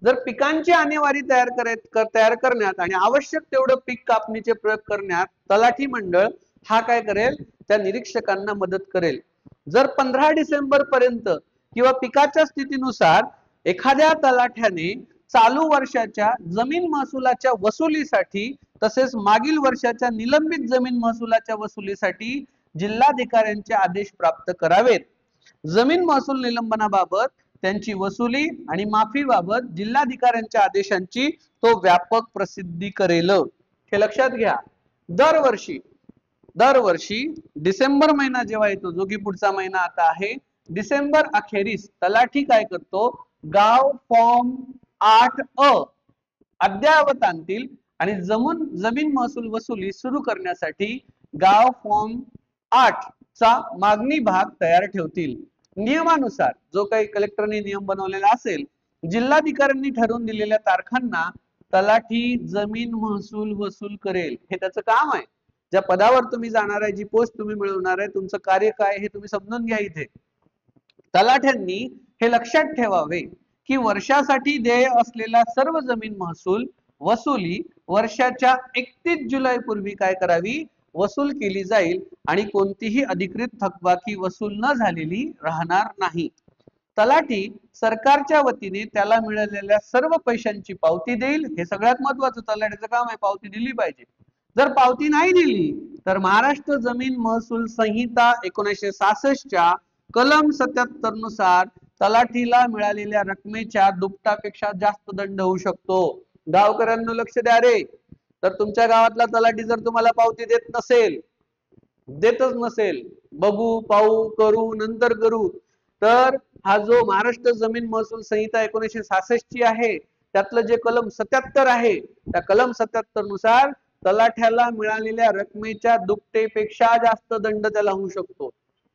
जर पिकांची आणेवारी तयार करण्यात आणि आवश्यक तेवढं पीक कापणीचे प्रयोग करण्यात तलाठी मंडळ हा काय करेल, त्या निरीक्षकांना मदत करेल. जर 15 डिसेंबर पर्यंत किंवा पिकाच्या स्थितीनुसार एखाद्या तलाठ्याने चालू वर्षाच्या जमीन महसुलाच्या वसुलीसाठी तसेच मागील वर्षाच्या निलंबित जमीन महसुलाच्या वसुलीसाठी जिल्हाधिकाऱ्यांचे आदेश प्राप्त करावेत. जमीन महसूल निलंबनाबाबत, त्यांची वसुली आणि माफीबाबत जिल्हाधिकाऱ्यांच्या आदेशांची तो व्यापक प्रसिद्धी करेल. हे लक्षात घ्या. दरवर्षी डिसेंबर महिना जेव्हा येतो, जो की पुढचा महिना आता आहे, डिसेंबर अखेरीस तलाठी काय करतो, गाव फॉर्म 8A अद्ययावत आणतील आणि जमीन महसूल वसुली सुरू करण्यासाठी गाव फॉर्म 8 चा मागणी भाग तयार ठेवतील. नियमानुसार जो काही कलेक्टरने नियम बनवलेला असेल, जिल्हाधिकाऱ्यांनी ठरवून दिलेल्या तारखांना तलाठी जमीन महसूल वसूल करेल. हे त्याचं काम आहे. ज्या पदावर तुम्ही जाणार आहे, जी पोस्ट तुम्ही मिळवणार आहे, तुमचं कार्य काय हे तुम्ही समजून घ्या. इथे तलाठ्यांनी हे लक्षात ठेवावे की वर्षासाठी देय असलेला सर्व जमीन महसूल वसुली वर्षाच्या 31 जुलै पूर्वी काय करावी, वसूल केली जाईल आणि कोणतीही अधिकृत थकबाकी वसूल न झालेली राहणार नाही. तलाठी सरकारच्या वतीने त्याला मिळालेल्या सर्व पैशांची पावती देईल. हे सगळ्यात महत्वाचं तलाठीचं काम आहे, पावती दिली पाहिजे. जर पावती नाही दिली तर महाराष्ट्र जमीन महसूल संहिता 1966 च्या कलम 77 नुसार तलाठीला मिळालेल्या रकमेच्या दुप्पटापेक्षा जास्त दंड होऊ शकतो. गावकऱ्यांना लक्ष द्या रे. तर तुमच्या गावातला तलाठी जर तुम्हाला पावती देतच नसेल, बघू पाहू करू नंतर करू, तर हा जो महाराष्ट्र जमीन महसूल संहिता 1966 ची आहे, त्यातलं जे कलम 77 आहे, त्या कलम 77 नुसार तलाठ्याला मिळालेल्या रकमेच्या दुपटीपेक्षा जास्त दंड त्याला होऊ शकतो.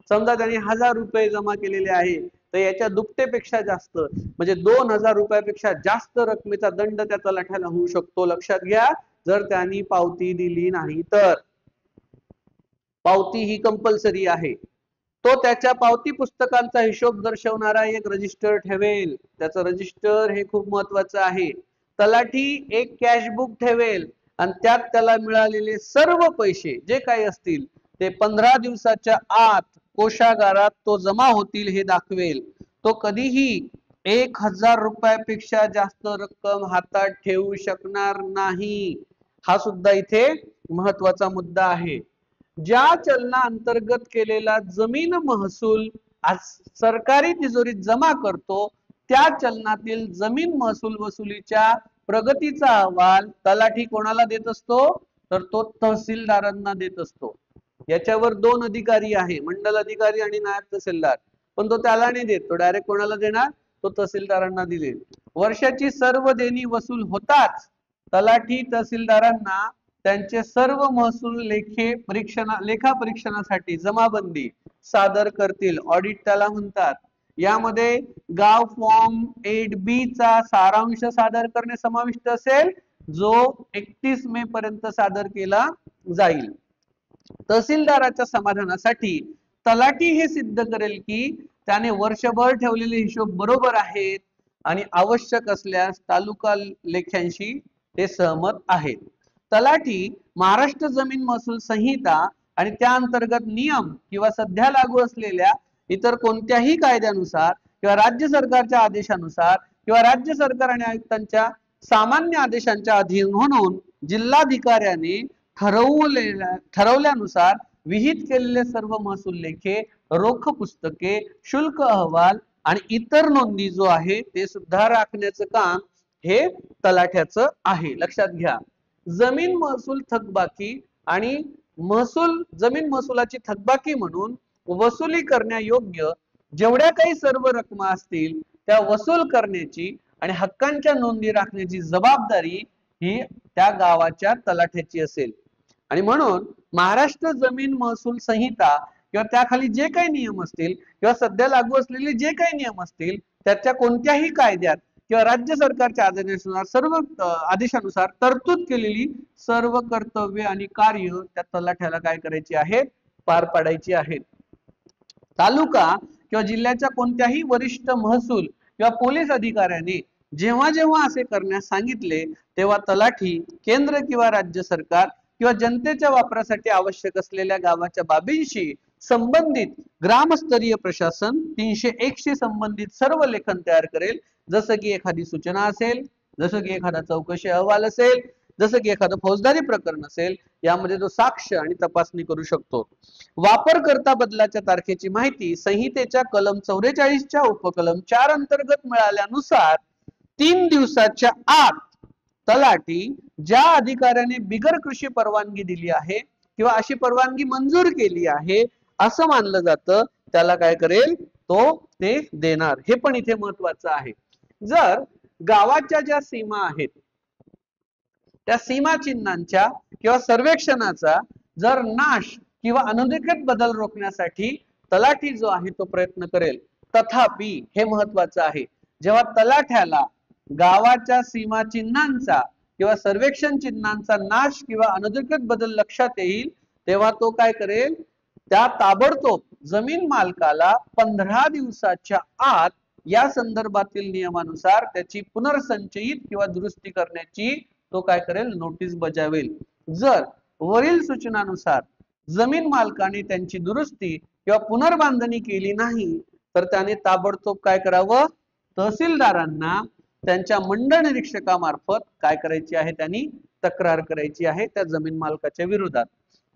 समजा त्यांनी 1000 रुपये जमा केलेले आहे, तर याच्या दुपटीपेक्षा जास्त म्हणजे 2000 रुपयापेक्षा जास्त रकमेचा दंड त्या तलाठ्याला होऊ शकतो. लक्षात घ्या, जर त्यांनी पावती दिली नाही तर. पावती ही कंपल्सरी आहे. तो त्याच्या पावती पुस्तकांचा हिशोब दर्शवणारा एक रजिस्टर ठेवेल. त्याचं रजिस्टर हे खूप महत्वाचं आहे. तलाठी एक कॅशबुक ठेवेल आणि त्यात त्याला मिळालेले सर्व पैसे जे काही असतील ते 15 दिवसाच्या आत कोषागारात तो जमा होतील हे दाखवेल. तो कधीही 1000 रुपयापेक्षा जास्त रक्कम हातात ठेवू शकणार नाही. हा सुद्धा इथे महत्वाचा मुद्दा आहे. ज्या चलना अंतर्गत केलेला जमीन महसूल आज सरकारी तिजोरीत जमा करतो, त्या चलनातील जमीन महसूल वसुलीच्या प्रगतीचा अहवाल तलाठी कोणाला देत असतो, तर तो तहसीलदारांना देत असतो. याच्यावर 2 अधिकारी आहे, मंडल अधिकारी आणि नायब तहसीलदार, पण तो त्याला नाही देत, तो डायरेक्ट कोणाला देणार, तो तहसीलदारांना दिले. वर्षाची सर्व देणी वसूल होताच तलाठी तहसीलदारांना त्यांचे सर्व महसूल लेखा परीक्षणासाठी जमाबंदी सादर करतील. ऑडिट त्याला म्हणतात. यामध्ये गाव फॉर्म 8B चा सारांश सादर करणे समाविष्ट असेल, जो 31 मे पर्यंत सादर केला जाईल. तहसीलदाराच्या समाधानासाठी तलाठी हे सिद्ध करेल की त्याने वर्षभर ठेवलेले हिशोब बरोबर आहेत आणि आवश्यक असल्यास तालुका लेख्यांशी ते सहमत आहेत. तलाठी महाराष्ट्र जमीन महसूल संहिता आणि त्या अंतर्गत नियम किंवा सध्या लागू असलेल्या इतर कोणत्याही कायद्यानुसार किंवा राज्य सरकारच्या आदेशानुसार किंवा राज्य सरकार आणि आयुक्तांच्या सामान्य आदेशांच्या अधीन म्हणून जिल्हाधिकाऱ्याने ठरवल्यानुसार विहित केलेले सर्व महसूल लेखे, रोख पुस्तके, शुल्क अहवाल आणि इतर नोंदी जो आहे ते सुद्धा राखण्याचं काम हे तलाठ्याचं आहे. लक्षात घ्या, जमीन महसूल थकबाकी आणि जमीन महसुलाची थकबाकी म्हणून वसुली करण्यायोग्य जेवढ्या काही सर्व रक्कम असतील त्या वसूल करण्याची आणि हक्कांच्या नोंदी राखण्याची जबाबदारी ही त्या गावाच्या तलाठ्याची असेल. आणि म्हणून महाराष्ट्र जमीन महसूल संहिता किंवा त्याखाली जे काही नियम असतील किंवा सध्या लागू असलेले जे काही नियम असतील त्याच्या कोणत्याही कायद्यात किंवा राज्य सरकारच्या आदेशानुसार तरतूद केलेली सर्व कर्तव्य आणि कार्य त्या तलाठ्याला काय करायची आहेत, पार पाडायची आहेत. तालुका किंवा जिल्ह्याच्या कोणत्याही वरिष्ठ महसूल किंवा पोलीस अधिकाऱ्याने जेव्हा जेव्हा असे करण्यास सांगितले तेव्हा तलाठी केंद्र किंवा राज्य सरकार किंवा जनतेच्या वापरासाठी आवश्यक असलेल्या गावाच्या बाबींशी संबंधित ग्रामस्तरीय प्रशासन 301 शी संबंधित सर्व लेखन तयार करेल. जसं की एखादी सूचना असेल, जसं की एखादा चौकशी अहवाल असेल, जसं की एखादं फौजदारी प्रकरण असेल, यामध्ये तो साक्ष आणि तपासणी करू शकतो. वापरकर्ता बदलाच्या तारखेची माहिती संहितेच्या कलम 44 च्या उपकलम 4 अंतर्गत मिळाल्यानुसार 3 दिवसाच्या आत तलाठी ज्या अधिकाऱ्याने बिगर कृषी परवानगी दिली आहे किंवा अशी परवानगी मंजूर केली आहे असं मानलं जातं, त्याला काय करेल, तो ते देणार. हे पण इथे महत्वाचं आहे. जर गावाच्या ज्या सीमा आहेत त्या सीमा चिन्हांच्या किंवा सर्वेक्षणाचा जर नाश किंवा अनधिकृत बदल रोखण्यासाठी तलाठी जो आहे तो प्रयत्न करेल. तथापि हे महत्वाचं आहे, जेव्हा तलाठ्याला गावाच्या सीमा चिन्हांचा किंवा सर्वेक्षण चिन्हांचा नाश किंवा अनधिकृत बदल लक्षात येईल, तेव्हा तो काय करेल, त्या ताबडतोब जमीन मालकाला 15 दिवसाच्या आत या संदर्भातील नियमानुसार त्याची पुनर्संचयित किंवा दुरुस्ती करण्याची तो काय करेल, नोटीस बजावेल. जर वरील सूचनानुसार जमीन मालकाने त्यांची दुरुस्ती किंवा पुनर्बांधणी केली नाही तर त्याने ताबडतोब काय करावं, तहसीलदारांना त्यांच्या मंडळ निरीक्षकामार्फत काय करायची आहे, त्यांनी तक्रार करायची आहे त्या जमीन मालकाच्या विरोधात.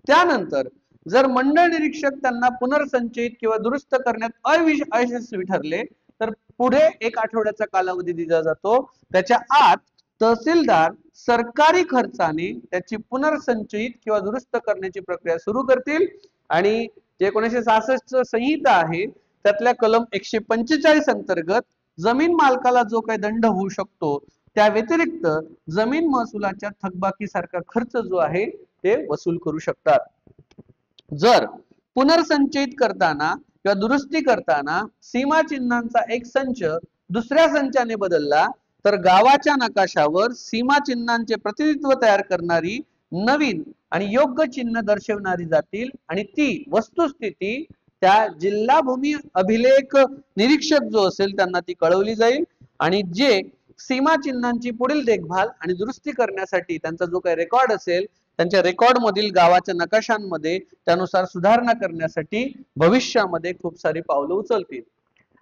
त्यानंतर जर मंडळ निरीक्षक त्यांना पुनर्संचयित किंवा दुरुस्त करण्यात अयशस्वी ठरले तर पुढे 1 आठवड्याचा कालावधी दिला जातो. त्याच्या आत तहसीलदार सरकारी खर्चाने त्याची पुनर्संचयित किंवा दुरुस्त करण्याची प्रक्रिया सुरू करतील आणि जे 1966 संहिता आहे त्यातल्या कलम 145 अंतर्गत जमीन मालकाला जो काही दंड होऊ शकतो त्या व्यतिरिक्त जमीन महसुलाच्या थकबाकी सारखा खर्च जो आहे ते वसूल करू शकतात. जर पुनर्संचयित करताना किंवा दुरुस्ती करताना सीमा चिन्हांचा एक संच दुसऱ्या संचाने बदलला तर गावाच्या नकाशावर सीमा चिन्हांचे प्रतिनिधित्व तयार करणारी नवीन आणि योग्य चिन्ह दर्शवणारी जातील आणि ती वस्तुस्थिती त्या जिल्हा भूमी अभिलेख निरीक्षक जो असेल त्यांना ती कळवली जाईल आणि जे सीमा चिन्हांची पुढील देखभाल आणि दुरुस्ती करण्यासाठी त्यांचा जो काही रेकॉर्ड असेल त्यांच्या रेकॉर्ड मधील गावाच्या नकाशांमध्ये त्यानुसार सुधारणा करण्यासाठी भविष्यामध्ये खूप सारी पावलं उचलतील.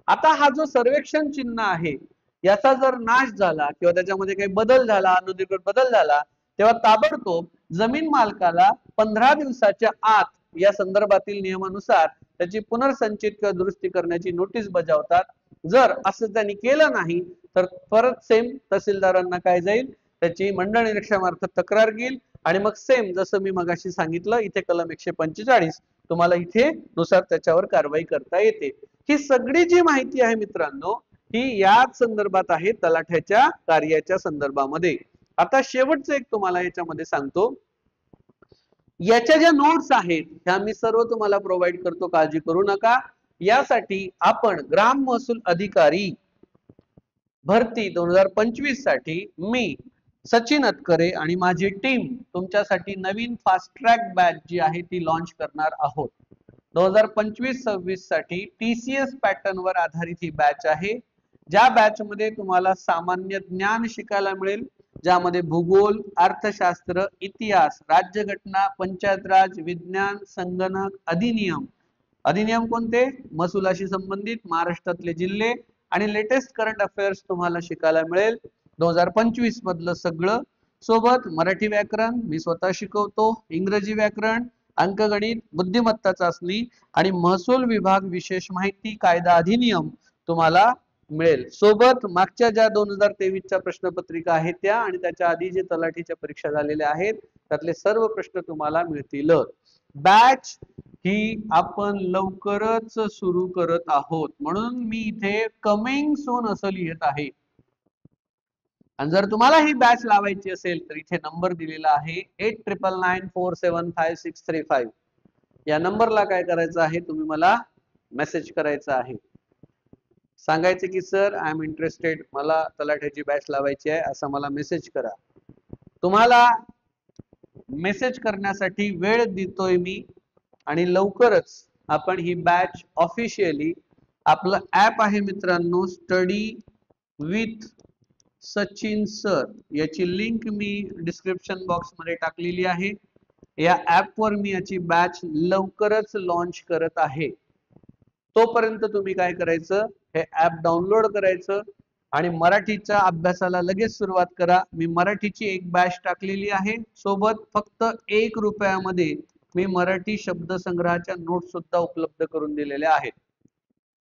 आता हा जो सर्वेक्षण चिन्ह आहे याचा जर नाश झाला किंवा त्याच्यामध्ये काही बदल झाला, अनधिकृत बदल झाला, तेव्हा ताबडतोब जमीन मालकाला 15 दिवसाच्या आत या संदर्भातील नियमानुसार त्याची पुनर्संचयित किंवा दुरुस्ती करण्याची नोटीस बजावतात. जर असं त्यांनी केलं नाही तर परत सेम तहसीलदारांना काय जाईल, त्याची मंडळ निरीक्षकामार्फत तक्रार घेईल आणि मग सेम जसं मी मगाशी सांगितलं इथे कलम 145 तुम्हाला इथे नुसार त्याच्यावर कारवाई करता येते. ही सगळी जी माहिती आहे मित्रांनो ही याच संदर्भात आहे, तलाठ्याच्या कार्याच्या संदर्भामध्ये. आता शेवटचं एक तुम्हाला याच्यामध्ये सांगतो, याच्या ज्या नोट्स आहेत ह्या मी सर्व तुम्हाला प्रोव्हाइड करतो, काळजी करू नका. यासाठी आपण ग्राम महसूल अधिकारी भरती 2025 साठी मी सचिन अतकरे आणि माझी टीम तुमच्यासाठी नवीन फास्ट ट्रॅक बॅच जी आहे ती लॉन्च करणार आहोत. 2025-26 साठी TCS पॅटर्न वर आधारित ही बॅच आहे. ज्या बॅच मध्ये तुम्हाला सामान्य ज्ञान शिकायला मिळेल, ज्यामध्ये भूगोल, अर्थशास्त्र, इतिहास, राज्यघटना, पंचायत राज, विज्ञान, संगणक, अधिनियम कोणते, महसुलाशी संबंधित महाराष्ट्रातले जिल्हे आणि लेटेस्ट करंट अफेअर्स तुम्हाला शिकायला मिळेल. 2025 मधलं सगळं, सोबत मराठी व्याकरण मी स्वतः शिकवतो, इंग्रजी व्याकरण, अंकगणित, बुद्धिमत्ता चाचणी आणि महसूल विभाग विशेष माहिती, कायदा, अधिनियम तुम्हाला मिळेल. सोबत मागच्या ज्या 2023 च्या प्रश्नपत्रिका आहेत त्या आणि त्याच्या आधी जे तलाठीच्या परीक्षा झालेल्या आहेत त्यातले सर्व प्रश्न तुम्हाला मिळतील. बॅच ही आपण लवकरच सुरू करत आहोत म्हणून मी इथे कमिंग सून असं लिहित आहे. आणि जर तुम्हाला ही बॅच लावायची असेल तर इथे नंबर दिलेला आहे 8999475635. या नंबरला काय करायचं आहे, तुम्ही मला मेसेज करायचा आहे, सांगायचे की सर आय एम इंटरेस्टेड, मला तलाठ्याची बॅच लावायची आहे असं मला मेसेज करा. तुम्हाला मेसेज करण्यासाठी वेळ देतोय मी आणि लवकरच आपण ही बॅच ऑफिशियली, आपलं ऍप आहे मित्रांनो स्टडी विथ सचिन सर, याची लिंक मी डिस्क्रिप्शन बॉक्स मध्ये टाकलेली आहे. या ऍप वर मी याची बॅच लवकरच लॉन्च करत आहे. तोपर्यंत तुम्ही काय करायचं, हे ऍप डाउनलोड करायचं आणि मराठीच्या अभ्यासाला लगेच सुरुवात करा. मी मराठीची एक बॅच टाकलेली आहे, सोबत फक्त 1 रुपयामध्ये मी मराठी शब्दसंग्रहाच्या नोट्स सुद्धा उपलब्ध करून दिलेल्या आहेत.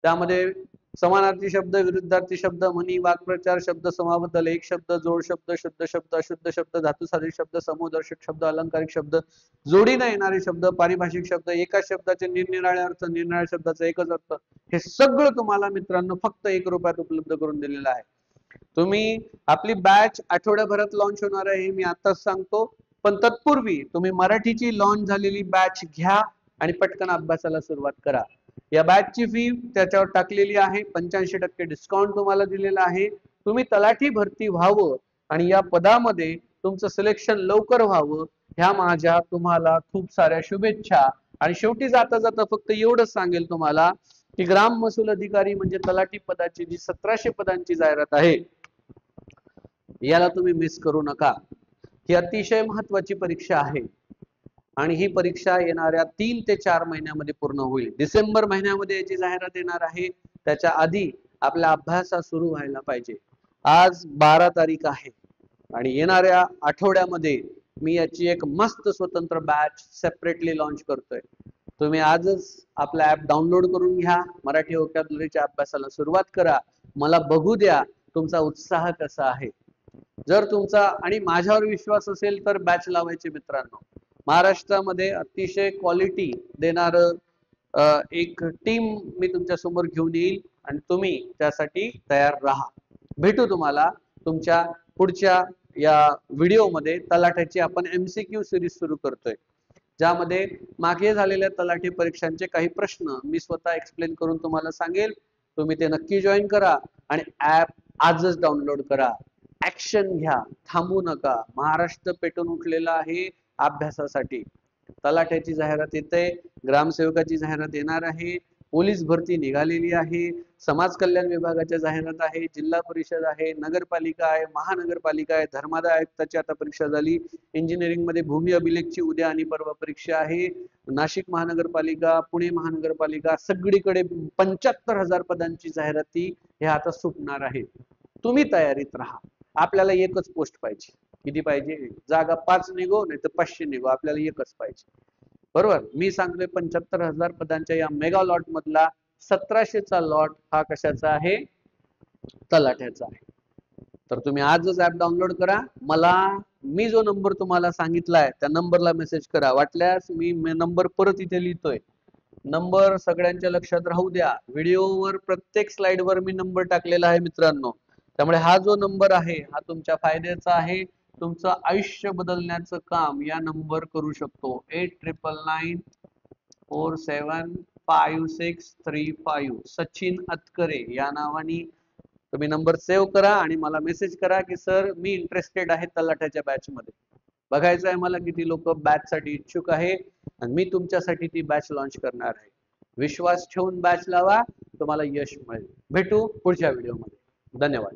त्यामध्ये समानार्थी शब्द, विरुद्धार्थी शब्द, म्हणी, वाक्प्रचार, शब्द समाबद्दल, एक शब्द, जोड शब्द, शुद्ध शब्द, अशुद्ध शब्द, धातुसाधित शब्द, समूहदर्शक शब्द, अलंकारिक शब्द, जोडीने येणारे शब्द, पारिभाषिक शब्द, एका शब्दाचे निरनिराळे अर्थ, निरनिराळ्या शब्दाचा एकच अर्थ, हे सगळं तुम्हाला मित्रांनो फक्त 1 रुपयात उपलब्ध करून दिलेलं आहे. तुम्ही आपली बॅच आठवड्याभरात लॉन्च होणार आहे हे मी आताच सांगतो, पण तत्पूर्वी तुम्ही मराठीची लॉन्च झालेली बॅच घ्या आणि पटकन अभ्यासाला सुरुवात करा. या बॅचची फी त्याच्यावर टाकलेली आहे, 85% डिस्काउंट तुम्हाला दिलेला आहे. तुम्ही तलाठी भरती व्हावं आणि या पदामध्ये तुमचं सिलेक्शन लवकर व्हावं ह्या माझ्या तुम्हाला खूप साऱ्या शुभेच्छा. आणि शेवटी जाता जाता फक्त एवढंच सांगेल तुम्हाला की ग्राम महसूल अधिकारी म्हणजे तलाठी पदाची जी 1700 पदांची जाहिरात आहे याला तुम्ही मिस करू नका. ही अतिशय महत्वाची परीक्षा आहे आणि ही परीक्षा येणाऱ्या 3 ते 4 महिन्यामध्ये पूर्ण होईल. डिसेंबर महिन्यामध्ये याची जाहिरात येणार आहे. त्याच्या आधी आपला अभ्यास सुरू व्हायला पाहिजे. आज 12 तारीख आहे आणि येणाऱ्या आठवड्यामध्ये मी याची एक मस्त स्वतंत्र बॅच सेपरेटली लॉन्च करतोय. तुम्ही आजच आपला ऍप डाउनलोड करून घ्या, मराठी व्होकॅब्युलरीच्या अभ्यासाला सुरुवात करा. मला बघू द्या तुमचा उत्साह कसा आहे. जर तुमचा आणि माझ्यावर विश्वास असेल तर बॅच लावायचे मित्रांनो. महाराष्ट्रामध्ये अतिशय क्वालिटी देणार एक टीम मी तुमच्या समोर घेऊन येईल आणि तुम्ही त्यासाठी तयार राहा. भेटू तुम्हाला तुमच्या पुढच्या या व्हिडिओमध्ये. तलाठ्याची आपण MCQ सिरीज सुरू करतोय ज्यामध्ये मागे झालेल्या तलाठी परीक्षांचे काही प्रश्न मी स्वतः एक्सप्लेन करून तुम्हाला सांगेल. तुम्ही ते नक्की जॉईन करा आणि ऍप आजच डाउनलोड करा. ऍक्शन घ्या, थांबू नका. महाराष्ट्र पेटून उठलेला आहे अभ्यासासाठी. तलाठ्याची जाहिरात येते, ग्रामसेवकाची जाहिरात येणार आहे, पोलीस भरती निघालेली आहे, समाज कल्याण विभागाच्या जाहिरात आहे, जिल्हा परिषद आहे, नगरपालिका आहे, महानगरपालिका आहे, धर्मादाय आयुक्ताची आता परीक्षा झाली, इंजिनिअरिंग मध्ये भूमी अभिलेखची उद्या आणि परवा परीक्षा आहे, नाशिक महानगरपालिका, पुणे महानगरपालिका, सगळीकडे 75,000 पदांची जाहिराती हे आता सुटणार आहे. तुम्ही तयारीत राहा. आपल्याला एकच पोस्ट पाहिजे. किती पाहिजे? जागा 5 निघो नाही तर 500 निघो, आपल्याला एकच पाहिजे. बरोबर. मी सांगतोय 75,000 पदांच्या या मेगा लॉट मधला 1700चा लॉट हा कशाचा आहे? तलाठ्याचा आहे. तर तुम्ही आजच ऍप डाउनलोड करा. मी जो नंबर तुम्हाला सांगितलाय त्या नंबरला मेसेज करा. वाटल्यास मी नंबर परत इथे लिहितोय. नंबर सगळ्यांच्या लक्षात राहू द्या. व्हिडिओवर प्रत्येक स्लाइडवर मी नंबर टाकलेला आहे मित्रांनो. त्यामुळे हा जो नंबर आहे हा तुमच्या फायद्याचा आहे. तुमचं आयुष्य बदलण्याचं काम या नंबर करू शकतो. 8999475635. सचिन अतकरे या नावाने तुम्ही नंबर सेव्ह करा आणि मला मेसेज करा की सर मी इंटरेस्टेड आहे तलाठ्याच्या बॅच मध्ये. बघायचं आहे मला किती लोक बॅच साठी इच्छुक आहे आणि मी तुमच्यासाठी ती बॅच लॉन्च करणार आहे. विश्वास ठेवून बॅच लावा, तुम्हाला यश मिळेल. भेटू पुढच्या व्हिडिओमध्ये. धन्यवाद.